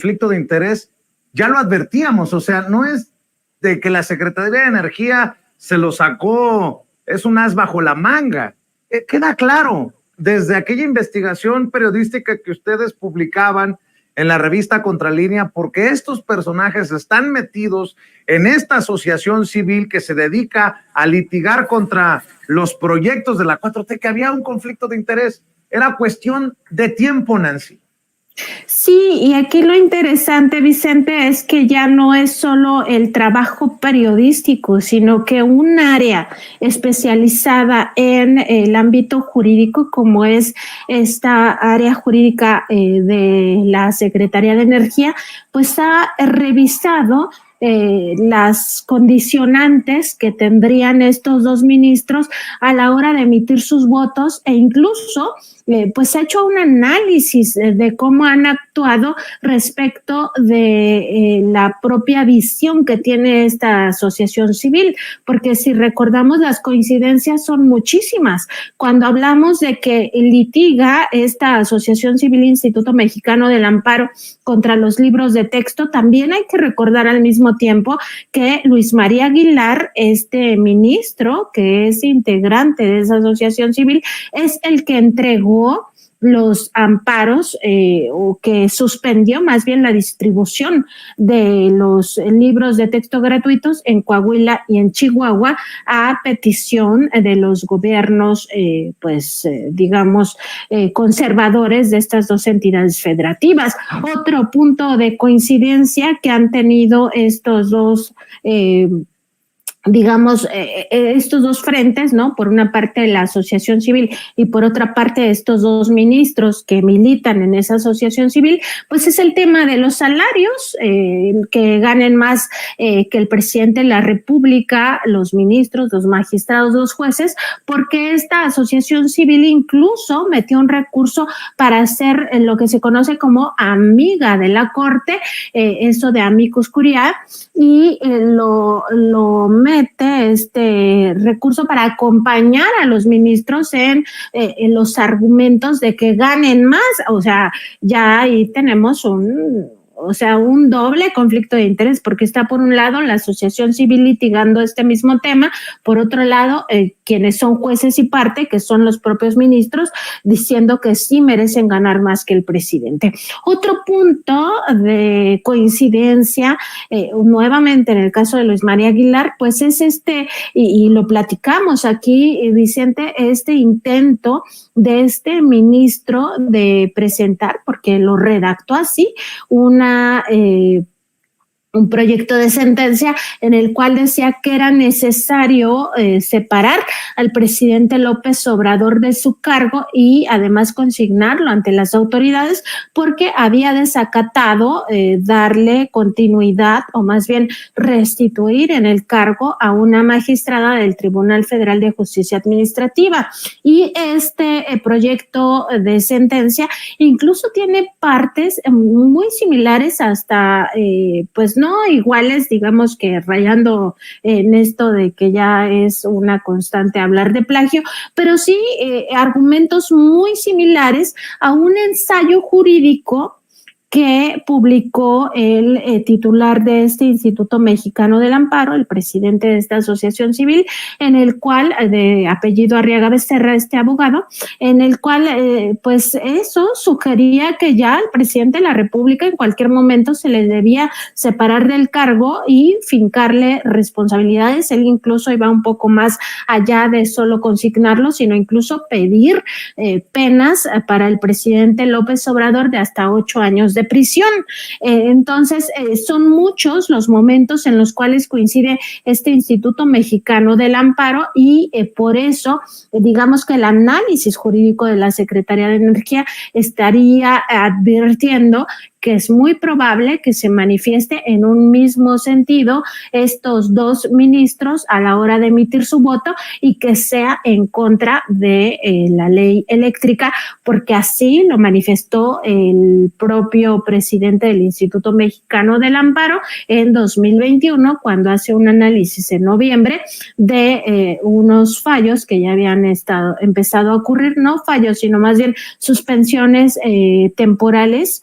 conflicto de interés, ya lo advertíamos, o sea, no es de que la Secretaría de Energía se lo sacó, es un as bajo la manga. Queda claro, desde aquella investigación periodística que ustedes publicaban en la revista Contralínea, porque estos personajes están metidos en esta asociación civil que se dedica a litigar contra los proyectos de la 4T, que había un conflicto de interés. Era cuestión de tiempo, Nancy. Sí, y aquí lo interesante, Vicente, es que ya no es solo el trabajo periodístico, sino que un área especializada en el ámbito jurídico, como es esta área jurídica de la Secretaría de Energía, pues ha revisado las condicionantes que tendrían estos dos ministros a la hora de emitir sus votos e incluso pues ha hecho un análisis de cómo han actuado respecto de la propia visión que tiene esta asociación civil, porque si recordamos las coincidencias son muchísimas. Cuando hablamos de que litiga esta asociación civil Instituto Mexicano del Amparo contra los libros de texto, también hay que recordar al mismo tiempo que Luis María Aguilar, este ministro que es integrante de esa asociación civil, es el que entregó los amparos o que suspendió más bien la distribución de los libros de texto gratuitos en Coahuila y en Chihuahua a petición de los gobiernos, digamos, conservadores de estas dos entidades federativas. Otro punto de coincidencia que han tenido estos dos estos dos frentes, ¿no? Por una parte la asociación civil y por otra parte estos dos ministros que militan en esa asociación civil, pues es el tema de los salarios, que ganen más que el presidente de la República, los ministros, los magistrados, los jueces, porque esta asociación civil incluso metió un recurso para ser lo que se conoce como amiga de la Corte, eso de amicus curiae, y lo mete este recurso para acompañar a los ministros en los argumentos de que ganen más. O sea, ya ahí tenemos un doble conflicto de interés, porque está por un lado la asociación civil litigando este mismo tema, por otro lado quienes son jueces y parte, que son los propios ministros, diciendo que sí merecen ganar más que el presidente. Otro punto de coincidencia, nuevamente en el caso de Luis María Aguilar, pues es y lo platicamos aquí, Vicente, este intento de este ministro de presentar, porque lo redactó así, un proyecto de sentencia en el cual decía que era necesario separar al presidente López Obrador de su cargo y además consignarlo ante las autoridades porque había desacatado darle continuidad o más bien restituir en el cargo a una magistrada del Tribunal Federal de Justicia Administrativa. Y este proyecto de sentencia incluso tiene partes muy similares hasta pues no iguales, digamos que rayando en esto de que ya es una constante hablar de plagio, pero sí argumentos muy similares a un ensayo jurídico que publicó el titular de este Instituto Mexicano del Amparo, el presidente de esta asociación civil, en el cual, de apellido Arriaga Becerra, este abogado, en el cual pues eso sugería que ya al presidente de la República en cualquier momento se le debía separar del cargo y fincarle responsabilidades. Él incluso iba un poco más allá de solo consignarlo, sino incluso pedir penas para el presidente López Obrador de hasta 8 años de prisión. Entonces, son muchos los momentos en los cuales coincide este Instituto Mexicano del Amparo y por eso, digamos que el análisis jurídico de la Secretaría de Energía estaría advirtiendo que es muy probable que se manifieste en un mismo sentido estos dos ministros a la hora de emitir su voto y que sea en contra de la ley eléctrica, porque así lo manifestó el propio presidente del Instituto Mexicano del Amparo en 2021, cuando hace un análisis en noviembre de unos fallos que ya habían empezado a ocurrir, no fallos, sino más bien suspensiones temporales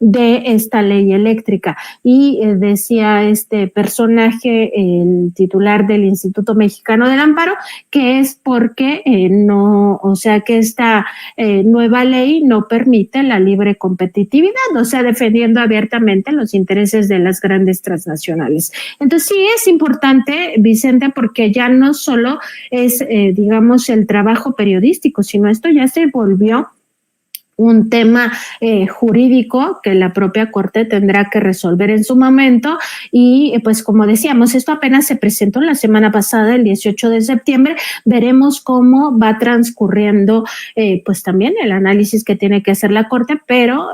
de esta ley eléctrica. Y decía este personaje, el titular del Instituto Mexicano del Amparo, que es porque que esta nueva ley no permite la libre competitividad, o sea, defendiendo abiertamente los intereses de las grandes transnacionales. Entonces sí es importante, Vicente, porque ya no solo es, digamos, el trabajo periodístico, sino esto ya se volvió un tema jurídico que la propia Corte tendrá que resolver en su momento y pues como decíamos, esto apenas se presentó la semana pasada, el 18 de septiembre, veremos cómo va transcurriendo pues también el análisis que tiene que hacer la Corte, pero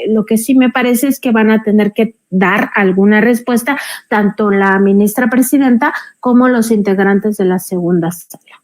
lo que sí me parece es que van a tener que dar alguna respuesta tanto la ministra presidenta como los integrantes de la segunda sala.